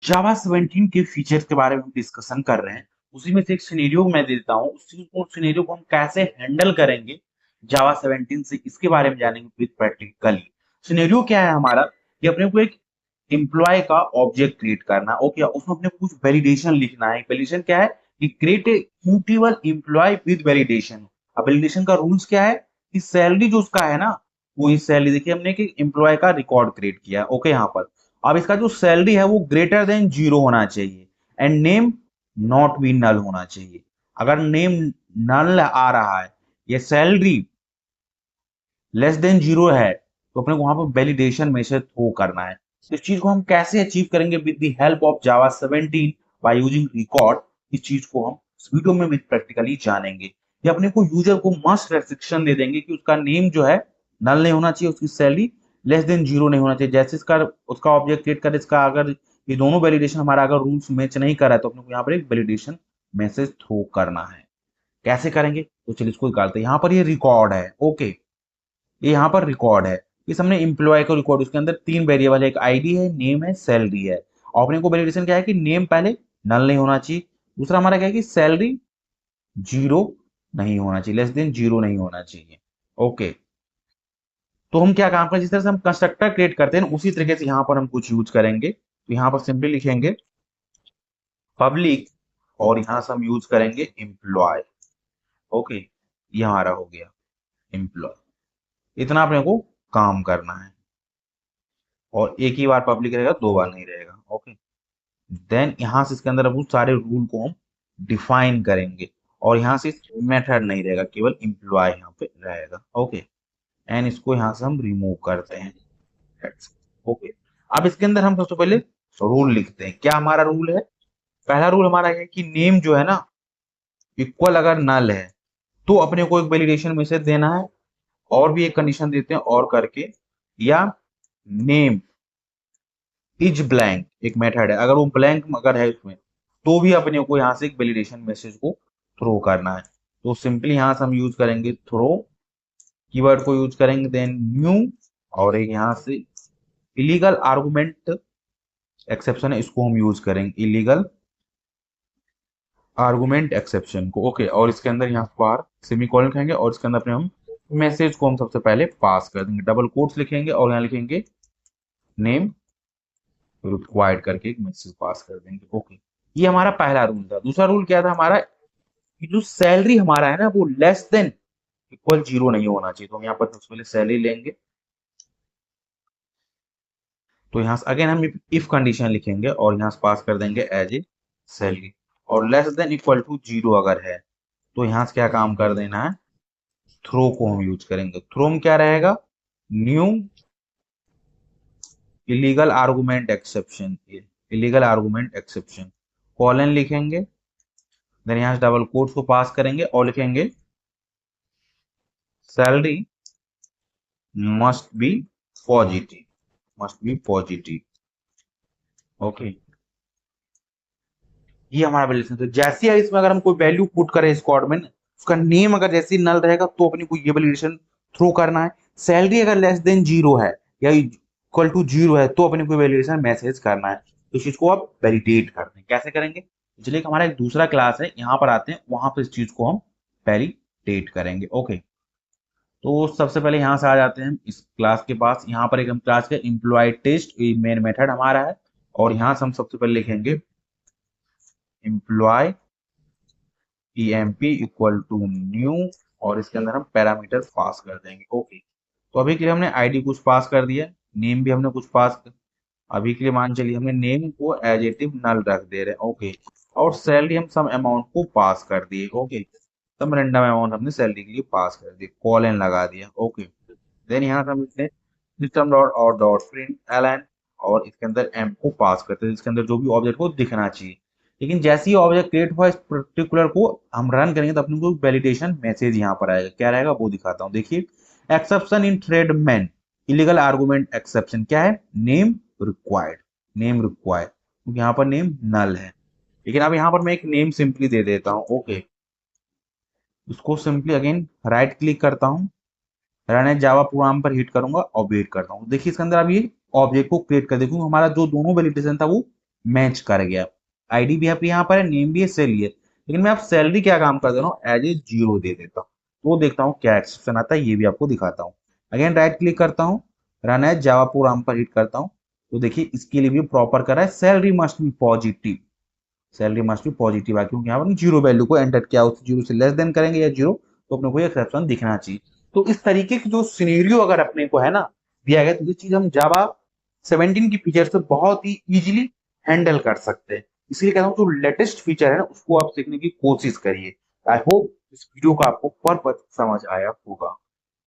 जावा 17 के फीचर्स के बारे में हम डिस्कशन कर रहे हैं। उसी में से एक सिनेरियो मैं देता हूँ, उसी को सिनेरियो को हम कैसे हैंडल करेंगे जावा 17 से, इसके बारे में जानेंगे विद प्रैक्टिकली। सिनेरियो क्या है हमारा कि अपने को एक एम्प्लॉय का ऑब्जेक्ट क्रिएट करना है। ओके, उसमें अपने को कुछ वैलिडेशन लिखना है। वैलिडेशन क्या है कि create a immutable employ with validation. अब वैलिडेशन का रूल्स क्या है कि सैलरी जो उसका है ना, वो इस सैलरी, देखिए हमने कि एम्प्लॉय का रिकॉर्ड क्रिएट किया। ओके, यहाँ पर अब इसका जो सैलरी है वो ग्रेटर देन 0 होना चाहिए and name not be null होना चाहिए। अगर नेम नल आ रहा है, ये सैलरी लेस देन 0 है, तो अपने को वहां पर वैलिडेशन मैसेज थ्रो करना है। तो इस चीज को हम कैसे अचीव करेंगे with the help of Java 17 by using record, इस चीज को हम इस वीडियो में प्रैक्टिकली जानेंगे। ये अपने को यूजर को मस्ट रेस्ट्रिक्शन दे देंगे कि उसका नेम जो है नल नहीं होना चाहिए, उसकी सैलरी लेस देन 0 नहीं होना चाहिए। जैसे इसका उसका ऑब्जेक्ट क्रिएट कर, इसका अगर ये दोनों वैलिडेशन हमारा अगर रूल्स मैच नहीं कर रहा है, तो अपने को यहाँ पर एक वैलिडेशन मैसेज थ्रो करना है। कैसे करेंगे, तो चलिए इसको निकालते हैं। यहाँ पर ये रिकॉर्ड है। ओके, ये यहाँ पर रिकॉर्ड है। इस हमने एम्प्लॉय को रिकॉर्ड, उसके अंदर 3 वेरिएबल है, एक आईडी है, नेम है, सैलरी है। और अपने को वैलिडेशन क्या है कि नेम पहले नल नहीं होना चाहिए। दूसरा हमारा क्या है कि सैलरी 0 नहीं होना चाहिए, लेस देन 0 नहीं होना चाहिए। ओके, तो हम क्या काम करें, जिस तरह से हम कंस्ट्रक्टर क्रिएट करते हैं उसी तरीके से यहाँ पर हम कुछ यूज करेंगे। तो यहाँ पर सिंपली लिखेंगे पब्लिक, और यहाँ से हम यूज करेंगे एम्प्लॉय। ओके, ये हमारा हो गया एम्प्लॉय। इतना अपने को काम करना है, और एक ही बार पब्लिक रहेगा, 2 बार नहीं रहेगा। ओके, देन यहाँ से इसके अंदर अब उस सारे रूल को हम डिफाइन करेंगे, और यहाँ से मेथड नहीं रहेगा, केवल एम्प्लॉय यहाँ पे रहेगा। ओके, एंड इसको यहाँ से हम रिमूव करते हैं। ओके, अब इसके अंदर हम सबसे पहले रूल लिखते हैं। क्या हमारा रूल है? पहला रूल हमारा है कि नेम जो है ना इक्वल अगर नल है, तो अपने को एक वैलिडेशन मैसेज देना है। और भी एक कंडीशन देते हैं और करके, या नेम इज ब्लैंक एक मेथड है, अगर वो ब्लैंक अगर है इसमें, तो भी अपने को यहाँ से एक वैलिडेशन मैसेज को थ्रो करना है। तो सिंपली यहाँ से हम यूज करेंगे थ्रो कीवर्ड को यूज करेंगे, देन न्यू, और एक यहाँ से इलीगल आर्गुमेंट एक्सेप्शन है, इसको हम यूज करेंगे इलीगल आर्गुमेंट एक्सेप्शन को। ओके, और इसके अंदर यहाँ बाहर सेमीकोलन लिखेंगे, और इसके अंदर अपने हम मैसेज को हम सबसे पहले पास कर देंगे, डबल कोट्स लिखेंगे, और यहाँ लिखेंगे नेम रिक्वायर्ड करके एक मैसेज पास कर देंगे। ओके, ये हमारा पहला रूल था। दूसरा रूल क्या था हमारा कि जो सैलरी हमारा है ना वो लेस देन इक्वल 0 नहीं होना चाहिए। तो हम यहाँ पर सबसे पहले सैलरी लेंगे, तो यहाँ से अगेन हम इफ कंडीशन लिखेंगे, और यहाँ से पास कर देंगे एज ए सैलरी, और लेस देन इक्वल टू 0 अगर है, तो यहाँ से क्या काम कर देना है, थ्रो को हम यूज करेंगे। थ्रो में क्या रहेगा, new illegal argument exception, illegal argument exception colon लिखेंगे, देन यहाँ से डबल कोट्स को पास करेंगे, और लिखेंगे salary must be positive, must be positive. Okay, ये हमारा वैलिडेशन। तो जैसे ही इसमें अगर हम कोई वैल्यू पुट करें इस कोड में, उसका नेम अगर जैसे नल रहेगा, तो अपने को ये वैलिडेशन थ्रो करना है। सैलरी अगर लेस देन 0 है या इक्वल टू 0 है, तो अपने को वैलिडेशन मैसेज करना है। तो इस चीज को आप वैलिडेट करते हैं। कैसे करेंगे, चलिए हमारा एक दूसरा क्लास है, यहाँ पर आते हैं, वहां पर इस चीज को हम वैलिडेट करेंगे। ओके, तो सबसे पहले यहाँ से आ जाते हैं इस क्लास के पास। यहाँ पर एक हम क्लास के एम्प्लॉय टेस्ट मेन मेथड हमारा है, और यहाँ से हम सबसे पहले लिखेंगे employ emp equal to new, और इसके अंदर हम पैरामीटर पास कर देंगे। ओके, तो अभी के लिए हमने आईडी कुछ पास कर दिया, नेम भी हमने कुछ पास कर, अभी के लिए मान चलिए हमने नेम को एजेटिव नल रख दे रहे हैं। ओके, और सैलरी हम सम अमाउंट को पास कर दिए। ओके, सम रैंडम अमाउंट हमने सैलरी के लिए पास कर दिए, कॉलन लगा दिया। ओके, देन यहाँ से हम इसने system dot out dot println, और इसके अंदर एम को पास करते हैं, इसके अंदर जो भी ऑब्जेक्ट को दिखना चाहिए। लेकिन जैसे ही ऑब्जेक्ट क्रिएट हुआ, इस पर्टिकुलर को हम रन करेंगे, तो अपने को वैलिडेशन मैसेज यहाँ पर आएगा। क्या रहेगा वो दिखाता हूँ, देखिए exception in thread man illegal argument exception क्या है, नेम रिक्वायर्ड, नेम रिक्वायर्ड, क्योंकि यहाँ पर नेम नल है। लेकिन अब यहाँ पर मैं एक नेम सिंपली दे देता हूँ। ओके, इसको सिंपली अगेन राइट क्लिक करता हूँ, रन एज जावा प्रोग्राम पर हिट करूंगा और वेट करता हूँ। देखिए इसके अंदर अब ये ऑब्जेक्ट को क्रिएट कर, देखूंगा हमारा जो दोनों वैलिडेशन था वो मैच कर गया। आईडी भी आप यहाँ पर है, नेम भी है, सैलरी है, लेकिन मैं आप सैलरी क्या काम कर दे रहा हूँ, एज ए जीरो दे देता हूँ। तो देखता हूँ क्या एक्सेप्शन आता है, ये भी आपको दिखाता हूँ। अगेन राइट क्लिक करता हूँ, रन एज जावा प्रोग्राम पर हिट करता हूँ। तो देखिए इसके लिए भी प्रॉपर करा है, salary must be positive, salary must be positive है, क्योंकि यहाँ पर जीरो वैल्यू को एंटर किया, उस जीरो से लेस देन करेंगे या जीरो, तो अपने को एक्सेप्शन दिखना चाहिए। तो इस तरीके की जो सिनेरियो अगर अपने को है ना दिया गया, तो ये चीज हम जावा 17 की फीचर से बहुत ही इजीली हैंडल कर सकते हैं। इसलिए कहता हूँ जो लेटेस्ट फीचर है ना उसको आप सीखने की कोशिश करिए। आई होप इस वीडियो का आपको पर्पस समझ आया होगा।